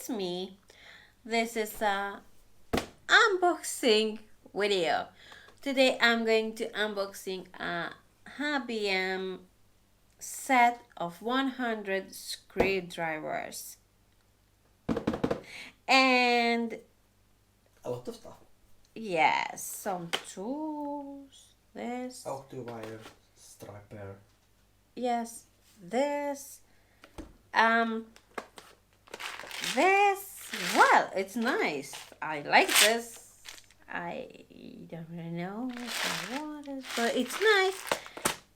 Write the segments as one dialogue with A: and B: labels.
A: it's me. This is a unboxing video. Today I'm going to unboxing a HBM set of 100 screwdrivers and
B: a lot of stuff.
A: yes, some tools. This.
B: Wire, striper.
A: Yes, this. Um, this. Well, it's nice. I like this. I don't really know what it is, but it's nice.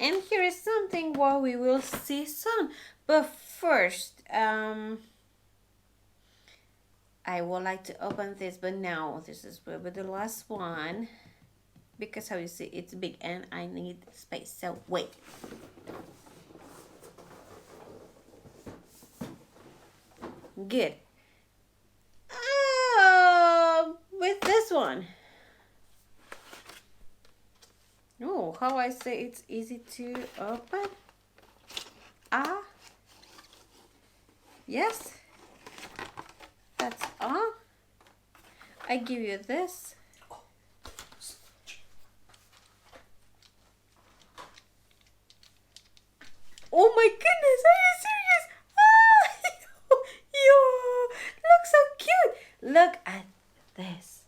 A: And here is something what we will see soon. But first, I would like to open this, but now this is will be the last one because how you see it's big and I need space. So wait. Good. With this one. Oh, how I say it's easy to open. Yes. That's all. I give you this. Oh my goodness, are you serious? You look so cute. Look at this.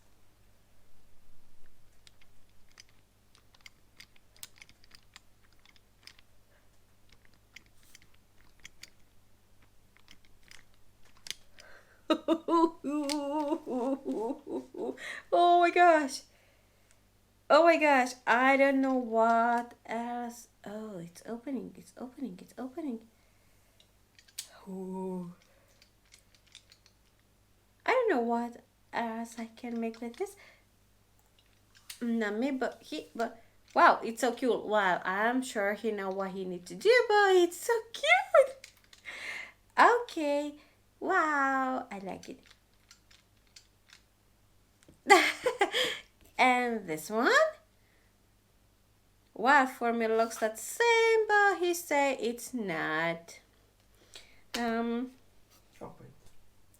A: Oh my gosh. Oh my gosh. I don't know what else. Oh, it's opening. It's opening. It's opening. Ooh. I don't know what else I can make with this. But wow, it's so cute. Wow, I'm sure he know what he need to do, but it's so cute. Okay. Wow, I like it. And this one? Wow, for me looks the same, but he say it's not.
B: Open.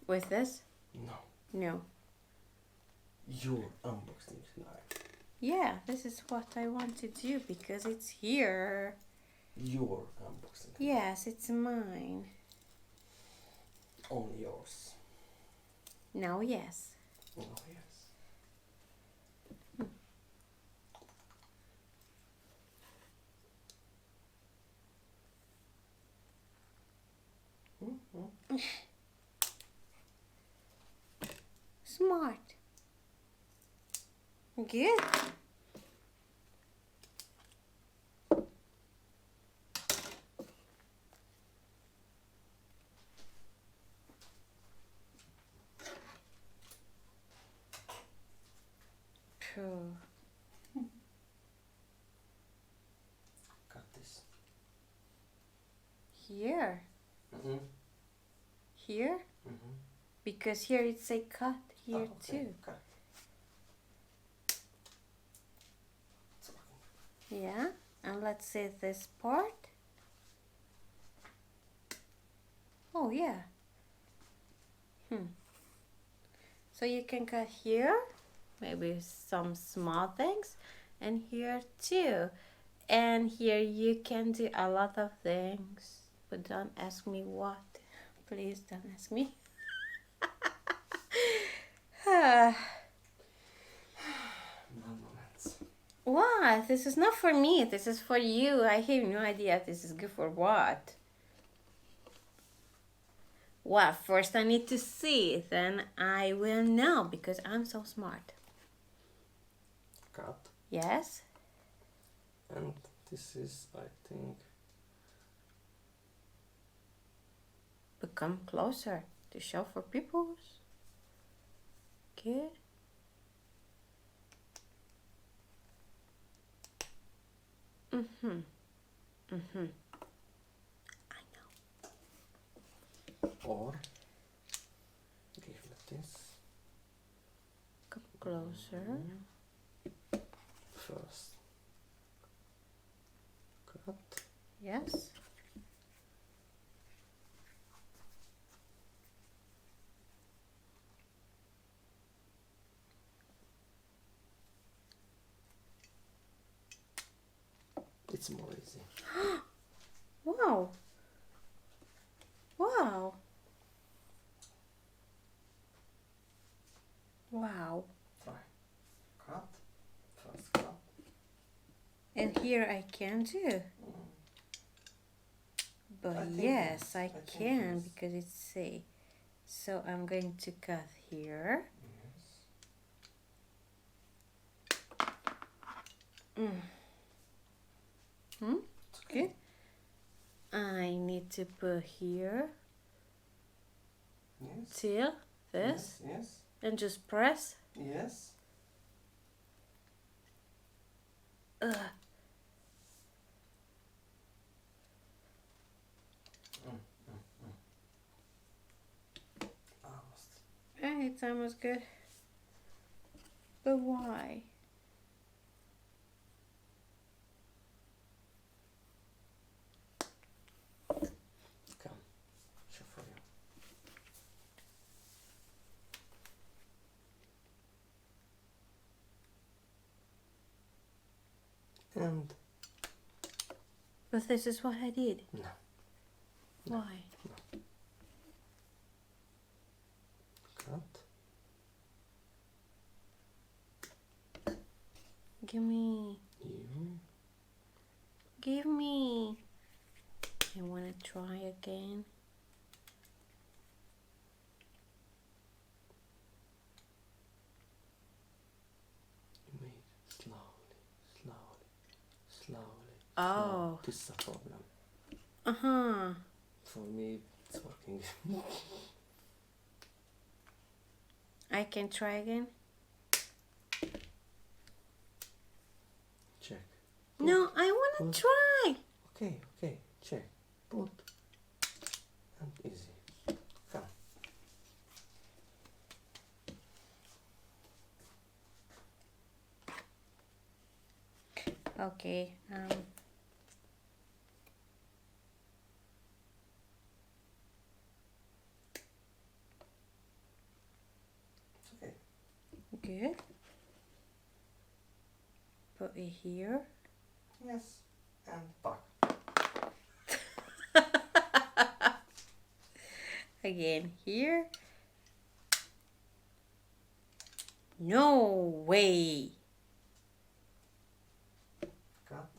A: With this?
B: No.
A: No.
B: Your unboxing tonight.
A: Yeah, this is what I want to do because it's here.
B: Your unboxing.
A: Yes, it's mine.
B: Only yours.
A: Now, yes.
B: Oh, yes.
A: Smart. Good. Phew.
B: Got this.
A: Here.
B: Mm-hmm.
A: Here?
B: Mm-hmm.
A: Because here it's a cut here too.
B: Cut.
A: Yeah, and let's see this part. Oh yeah. So you can cut here, maybe some small things, and here too. And here you can do a lot of things, but don't ask me what. Please don't ask me. What? This is not for me. This is for you. I have no idea if this is good for what. Well, first I need to see, then I will know because I'm so smart.
B: Cut.
A: Yes?
B: And this is, I think...
A: Become closer to show for people. Good. I know.
B: Or... give it this.
A: Come closer.
B: First. Cut.
A: Yes.
B: It's more easy.
A: Wow. Wow. Wow.
B: Try. Cut. First cut.
A: And here I can too. But
B: I think
A: yes,
B: yes.
A: I
B: I think
A: can
B: yes.
A: because it's safe. So I'm going to cut here.
B: Yes.
A: Hmm?
B: It's okay.
A: Good. I need to put here
B: Yes.
A: till this
B: Yes.
A: and just press.
B: Yes.
A: Ugh.
B: Almost.
A: It's almost good. But why?
B: Come. Show for you. And
A: But this is what I did.
B: no.
A: Why?
B: Cut.
A: Give me.
B: You.
A: Give me. I want to try again.
B: You made slowly, slowly, slowly.
A: Oh.
B: This is a problem.
A: Uh-huh.
B: For me, it's working.
A: I can try again.
B: Check.
A: No, I want
B: Put.
A: to try.
B: Okay, okay. Check. Put. And easy. Come.
A: Okay.
B: It's okay.
A: Good. Put it here.
B: Yes. And back.
A: Again here. No way.
B: Cut.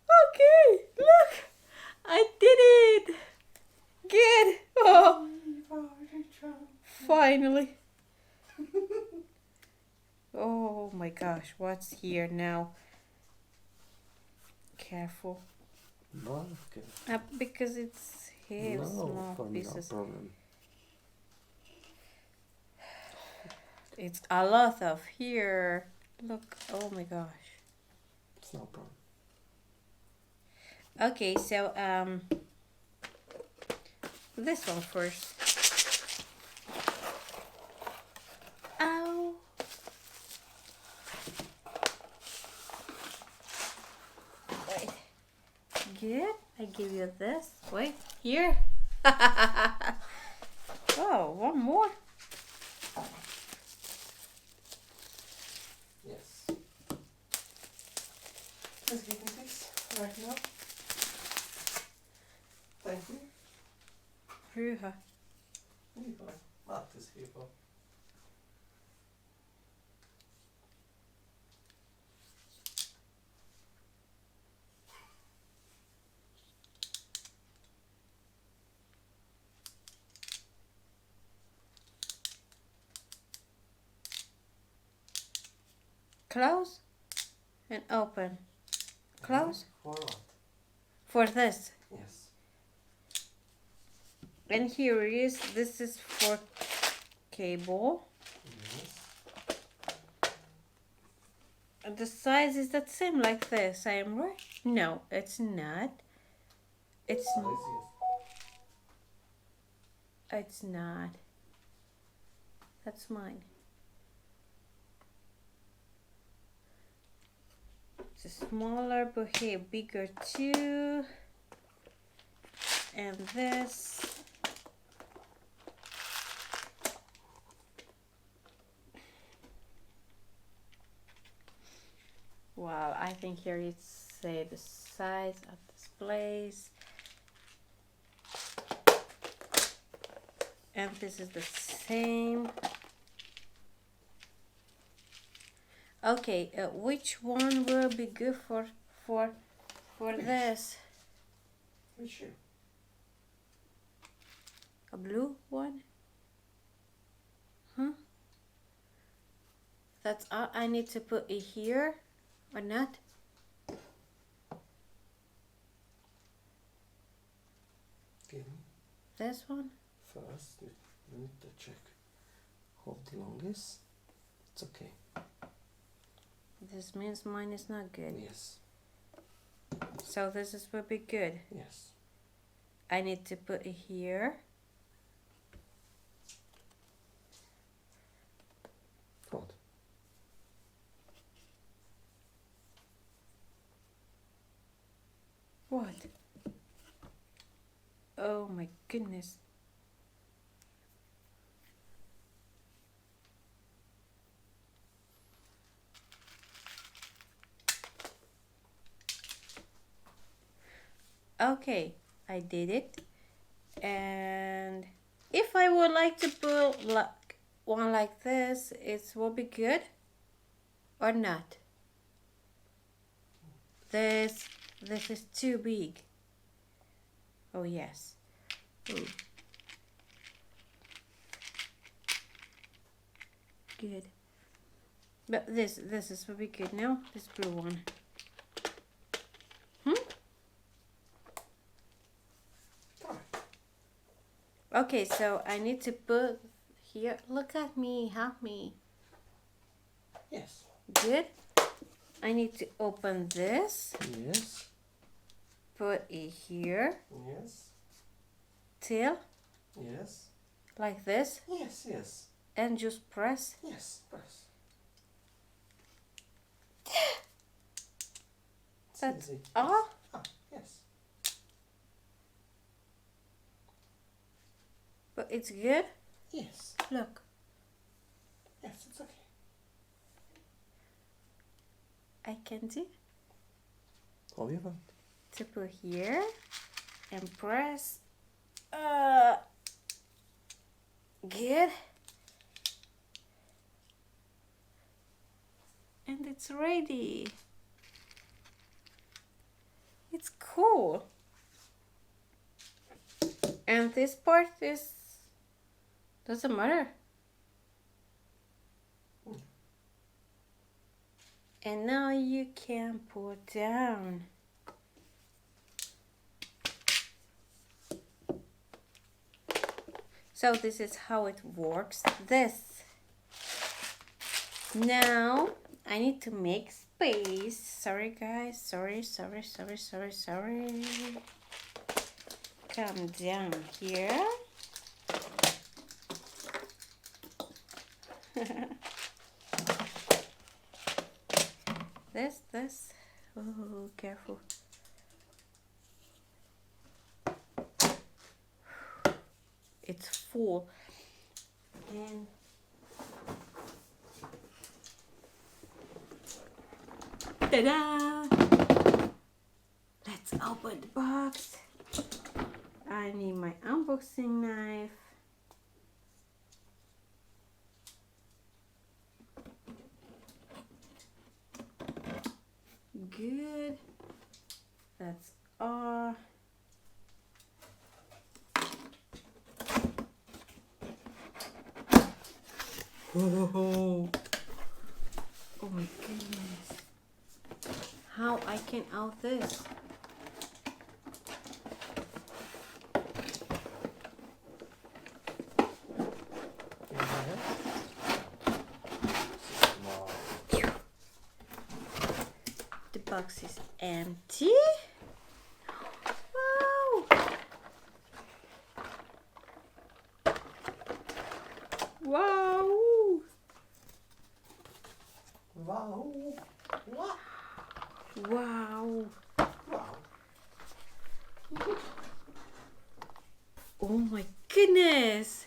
A: Okay, look. I did it. Good. Oh, finally. Oh my gosh, what's here now? Careful.
B: No, okay.
A: Because it's here,
B: No,
A: small
B: for me, no
A: pieces.
B: problem.
A: It's a lot of here. Look, oh my gosh.
B: It's no problem.
A: Okay, so this one first. Ow. Wait. Good. I give you this. Wait, here. Oh, one more.
B: Yes. Let's give me this right now. Thank you.
A: Hyvä.
B: Hyvä. Mattis hyvä.
A: Close and open. Close
B: For what?
A: for this.
B: Yes.
A: And here it is. This is for cable.
B: Yes.
A: And the size is the same like this. I am right? No, it's not. It's
B: Size, yes.
A: it's not. That's mine. It's smaller, but here bigger too. And this. Wow, I think here it's say the size of this place. And this is the same. Okay, which one will be good for this?
B: Which here?
A: A blue one? Huh? That's all I need to put it here or not?
B: Give me.
A: This one?
B: First, we need to check how long is. It's okay.
A: This means mine is not good.
B: Yes.
A: So this is will be good.
B: Yes.
A: I need to put it here.
B: What?
A: What? Oh my goodness. Okay, I did it. And if I would like to put like one like this, it will be good or not? This is too big. Oh yes. Ooh. Good. But this is will be good now. This blue one. Okay, so I need to put here. Look at me, help me.
B: Yes.
A: Good. I need to open this.
B: Yes.
A: Put it here.
B: Yes.
A: Till.
B: Yes.
A: Like this.
B: Yes. Yes.
A: And just press.
B: Yes. Press.
A: That's
B: easy.
A: all.
B: Ah, yes.
A: But it's good.
B: Yes.
A: Look.
B: Yes, it's okay.
A: I can do
B: How you want?
A: to put here and press. Good. And it's ready. It's cool. And this part is doesn't matter. And now you can put down. So this is how it works. This. Now I need to make space. Sorry guys. Sorry. Come down here. This. Oh, careful. It's full. And ta-da! Let's open the box. I need my unboxing knife. Good. That's all.
B: Whoa.
A: Oh my goodness. How I can out this? The box is empty. Wow. Wow. Wow.
B: Wow.
A: Oh my goodness.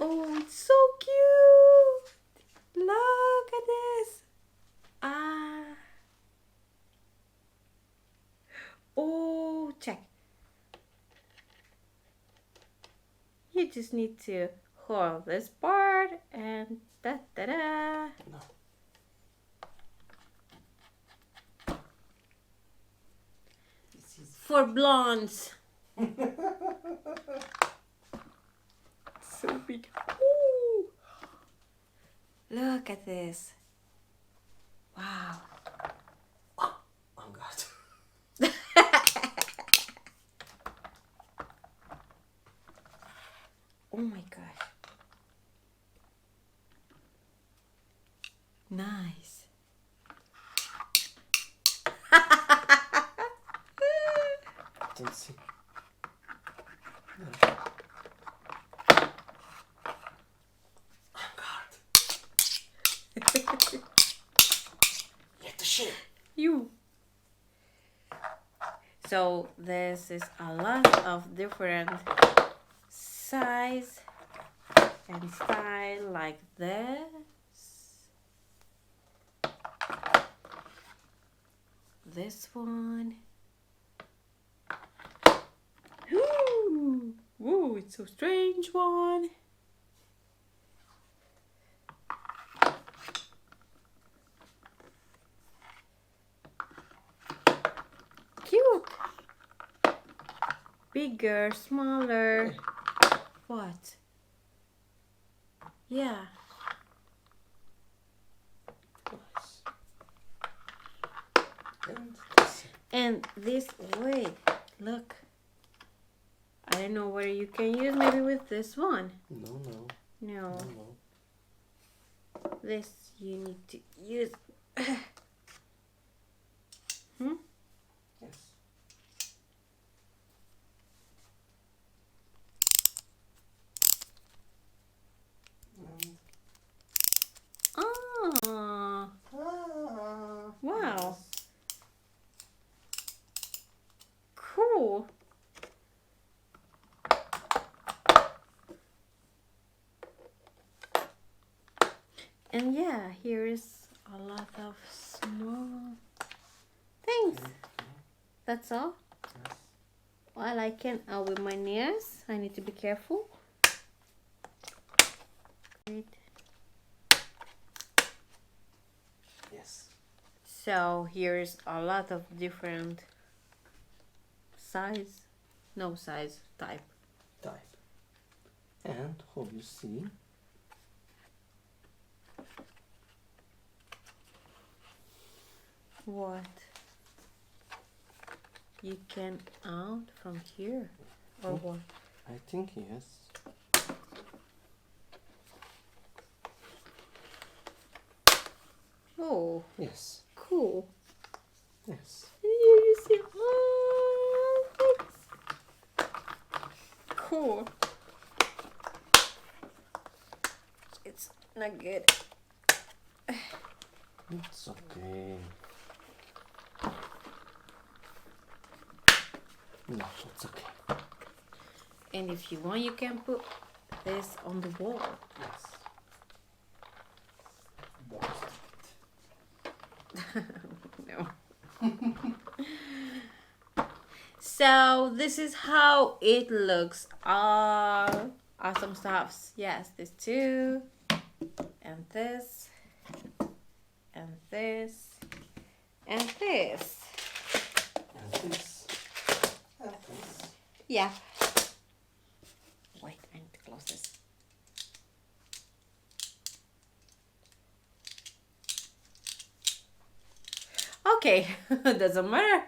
A: Oh, it's so cute. Look at this. Ah. Oh, check. You just need to hold this part and da da da.
B: No. This is
A: For blondes. So big. Ooh. Look at this. Wow.
B: oh God.
A: Oh my gosh. Nice.
B: Don't see. No. Oh God. Let the shit.
A: You. So this is a lot of different size and style like this. This one. Ooh, whoa, it's so strange one. Cute. Bigger, smaller. What? Yeah.
B: Nice. And this.
A: And this, wait, look. I don't know whether you can use maybe with this one.
B: No, no.
A: No,
B: No, no.
A: this you need to use. Hmm?
B: Yes. And
A: Ah, wow.
B: yes.
A: Cool. And yeah, here is a lot of small things. That's all.
B: Yes.
A: Well, I can with my nails. I need to be careful. Great.
B: Yes.
A: So here's a lot of different size, no size type.
B: Type. And hope you see.
A: What? You can out from here or what?
B: I think yes.
A: Oh,
B: Yes.
A: cool.
B: Yes.
A: And here you see all things. Cool. It's not good.
B: It's okay. No, it's okay.
A: And if you want, you can put this on the wall.
B: Yes.
A: No. So this is how it looks. All awesome stuffs. Yes, this too, and this, and this, and this.
B: And this. And this.
A: Yeah. Wait, I need to close this. Okay, doesn't matter.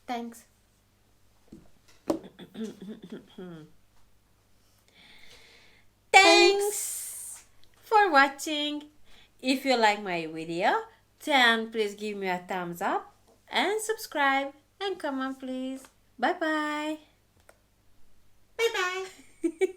A: Thanks. Thanks for watching. If you like my video, then please give me a thumbs up and subscribe and comment please. Bye bye.
B: Bye bye.